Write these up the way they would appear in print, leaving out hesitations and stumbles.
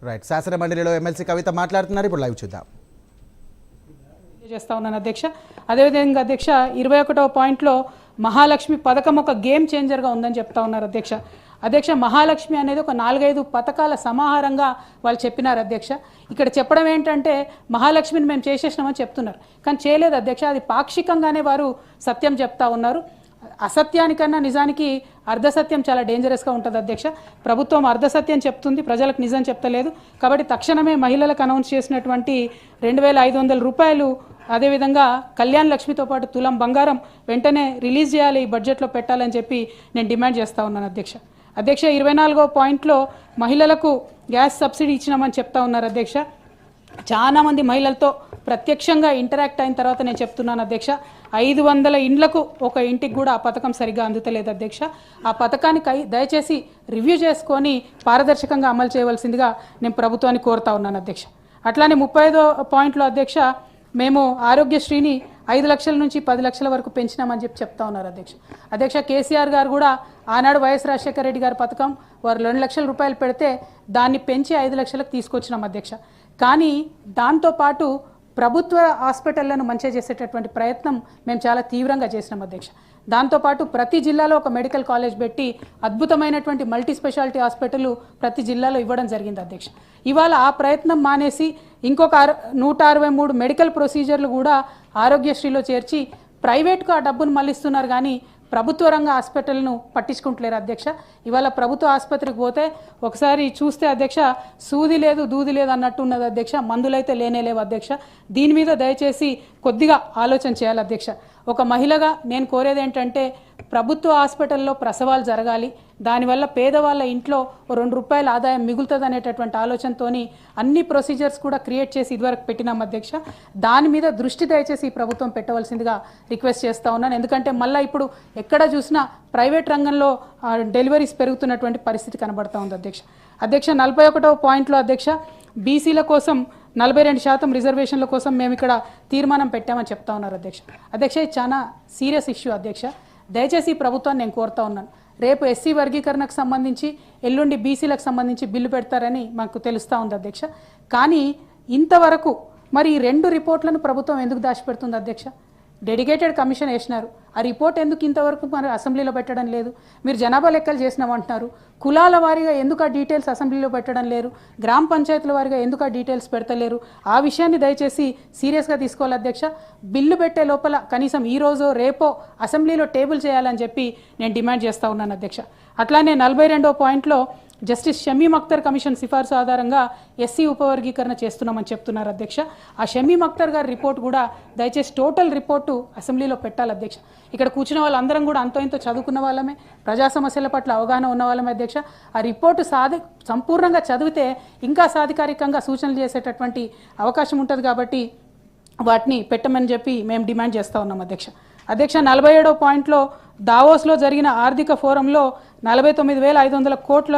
Right, శాసన మండలిలో MLC కవిత మాట్లాడుతున్నారు, ఇప్పుడు లైవ్ చూద్దాం. చేస్తా ఉన్నాను అధ్యక్ష. అదేవిధంగా అధ్యక్ష 21వ పాయింట్లో మహాలక్ష్మి పథకం ఒక గేమ్ చేంజర్గా ఉందని చెప్తా ఉన్నారు అధ్యక్ష. అధ్యక్ష, మహాలక్ష్మి అనేది ఒక 4-5 పథకాల సమాహారంగా వాళ్ళు చెప్పినారు అధ్యక్ష. ఇక్కడ చెప్పడం ఏంటంటే మహాలక్ష్మిని మేము చేసేసినామని చెప్తున్నారు, కానీ చేయలేదు అధ్యక్ష. అది పాక్షికంగానే వారు సత్యం చెప్తా ఉన్నారు. అసత్యానికన్నా నిజానికి అర్ధసత్యం చాలా డేంజరస్గా ఉంటుంది అధ్యక్ష. ప్రభుత్వం అర్ధసత్యం చెప్తుంది, ప్రజలకు నిజం చెప్తలేదు. కాబట్టి తక్షణమే మహిళలకు అనౌన్స్ చేసినటువంటి 2500 రూపాయలు, అదేవిధంగా కళ్యాణ్ లక్ష్మితో పాటు తులం బంగారం వెంటనే రిలీజ్ చేయాలి, ఈ బడ్జెట్లో పెట్టాలని చెప్పి నేను డిమాండ్ చేస్తూ ఉన్నాను అధ్యక్ష. అధ్యక్ష, 24వ పాయింట్లో మహిళలకు గ్యాస్ సబ్సిడీ ఇచ్చినామని చెప్తా ఉన్నారు అధ్యక్ష. చాలామంది మహిళలతో ప్రత్యక్షంగా ఇంటరాక్ట్ అయిన తర్వాత నేను చెప్తున్నాను అధ్యక్ష, 500 ఇండ్లకు ఒక ఇంటికి కూడా ఆ పథకం సరిగ్గా అందుతలేదు అధ్యక్ష. ఆ పథకాన్ని దయచేసి రివ్యూ చేసుకొని పారదర్శకంగా అమలు చేయవలసిందిగా నేను ప్రభుత్వాన్ని కోరుతా ఉన్నాను అధ్యక్ష. అట్లానే 35వ పాయింట్లో అధ్యక్ష, మేము ఆరోగ్యశ్రీని 5 లక్షల నుంచి 10 లక్షల వరకు పెంచినామని చెప్తా ఉన్నారు అధ్యక్ష. అధ్యక్ష, కేసీఆర్ గారు కూడా ఆనాడు వైఎస్ రాజశేఖర రెడ్డి గారి పథకం వారు 2 లక్షల రూపాయలు పెడితే దాన్ని పెంచి 5 లక్షలకు తీసుకొచ్చినాం అధ్యక్ష. కానీ దాంతోపాటు ప్రభుత్వ హాస్పిటళ్లను మంచిగా చేసేటటువంటి ప్రయత్నం మేము చాలా తీవ్రంగా చేసినాం అధ్యక్ష. దాంతోపాటు ప్రతి జిల్లాలో ఒక మెడికల్ కాలేజ్ పెట్టి అద్భుతమైనటువంటి మల్టీ స్పెషాలిటీ హాస్పిటల్ ప్రతి జిల్లాలో ఇవ్వడం జరిగింది అధ్యక్ష. ఇవాళ ఆ ప్రయత్నం మానేసి ఇంకొక 163 మెడికల్ ప్రొసీజర్లు కూడా ఆరోగ్యశ్రీలో చేర్చి ప్రైవేట్కు ఆ డబ్బును మళ్ళిస్తున్నారు, కానీ ప్రభుత్వ రంగ హాస్పిటల్ను పట్టించుకుంటలేరు అధ్యక్ష. ఇవాళ ప్రభుత్వ ఆసుపత్రికి పోతే ఒకసారి చూస్తే అధ్యక్ష, సూది లేదు దూది లేదు అన్నట్టు ఉన్నది అధ్యక్ష, మందులైతే లేనేలేవు అధ్యక్ష. దీని మీద దయచేసి కొద్దిగా ఆలోచన చేయాలి అధ్యక్ష. ఒక మహిళగా నేను కోరేది ఏంటంటే ప్రభుత్వ హాస్పిటల్లో ప్రసవాలు జరగాలి, దానివల్ల పేదవాళ్ళ ఇంట్లో 2 రూపాయల ఆదాయం మిగులుతుంది అనేటటువంటి ఆలోచనతోని అన్ని ప్రొసీజర్స్ కూడా క్రియేట్ చేసి ఇదివరకు పెట్టినాం అధ్యక్ష. దాని మీద దృష్టి దయచేసి ఈ ప్రభుత్వం పెట్టవలసిందిగా రిక్వెస్ట్ చేస్తూ ఉన్నాను. ఎందుకంటే మళ్ళీ ఇప్పుడు ఎక్కడ చూసినా ప్రైవేట్ రంగంలో డెలివరీస్ పెరుగుతున్నటువంటి పరిస్థితి కనబడతా ఉంది అధ్యక్ష. అధ్యక్ష, 41వ పాయింట్లో అధ్యక్ష, బీసీల కోసం 42% రిజర్వేషన్ల కోసం మేము ఇక్కడ తీర్మానం పెట్టామని చెప్తా ఉన్నారు అధ్యక్ష. అధ్యక్ష, ఇది చాలా సీరియస్ ఇష్యూ అధ్యక్ష. దయచేసి ప్రభుత్వాన్ని నేను కోరుతా ఉన్నాను, రేపు ఎస్సీ వర్గీకరణకు సంబంధించి ఎల్లుండి బీసీలకు సంబంధించి బిల్లు పెడతారని మాకు తెలుస్తూ ఉంది అధ్యక్ష. కానీ ఇంతవరకు మరి ఈ 2 రిపోర్ట్లను ప్రభుత్వం ఎందుకు దాచిపెడుతుంది అధ్యక్ష? డెడికేటెడ్ కమిషన్ వేసినారు, ఆ రిపోర్ట్ ఎందుకు ఇంతవరకు మరి అసెంబ్లీలో పెట్టడం లేదు? మీరు జనాభా లెక్కలు చేసినామంటున్నారు, కులాల వారీగా ఎందుకు ఆ డీటెయిల్స్ అసెంబ్లీలో పెట్టడం లేరు? గ్రామ పంచాయతీల వారీగా ఎందుకు ఆ డీటెయిల్స్ పెడతలేరు? ఆ విషయాన్ని దయచేసి సీరియస్గా తీసుకోవాలి అధ్యక్ష. బిల్లు పెట్టే లోపల కనీసం ఈ రోజో రేపో అసెంబ్లీలో టేబుల్ చేయాలని చెప్పి నేను డిమాండ్ చేస్తూ ఉన్నాను అధ్యక్ష. అట్లానే 42వ పాయింట్లో జస్టిస్ షమీమ్ అఖ్తర్ కమిషన్ సిఫార్సు ఆధారంగా ఎస్సీ ఉపవర్గీకరణ చేస్తున్నామని చెప్తున్నారు అధ్యక్ష. ఆ షమీమ్ అఖ్తర్ గారి రిపోర్ట్ కూడా దయచేసి టోటల్ రిపోర్టు అసెంబ్లీలో పెట్టాలి అధ్యక్ష. ఇక్కడ కూర్చున్న వాళ్ళందరం కూడా అంతో ఇంతో చదువుకున్న వాళ్ళమే, ప్రజా సమస్యల పట్ల అవగాహన ఉన్న వాళ్ళమే అధ్యక్ష. ఆ రిపోర్టు సంపూర్ణంగా చదివితే ఇంకా సాధికారికంగా సూచనలు చేసేటటువంటి అవకాశం ఉంటుంది, కాబట్టి వాటిని పెట్టమని చెప్పి మేము డిమాండ్ చేస్తూ ఉన్నాం అధ్యక్ష. అధ్యక్ష, 47వ పాయింట్లో దావోస్లో జరిగిన ఆర్థిక ఫోరంలో 49,500 కోట్ల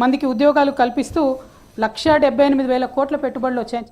మందికి ఉద్యోగాలు కల్పిస్తూ 1,78,000 కోట్ల పెట్టుబడులు వచ్చాయి.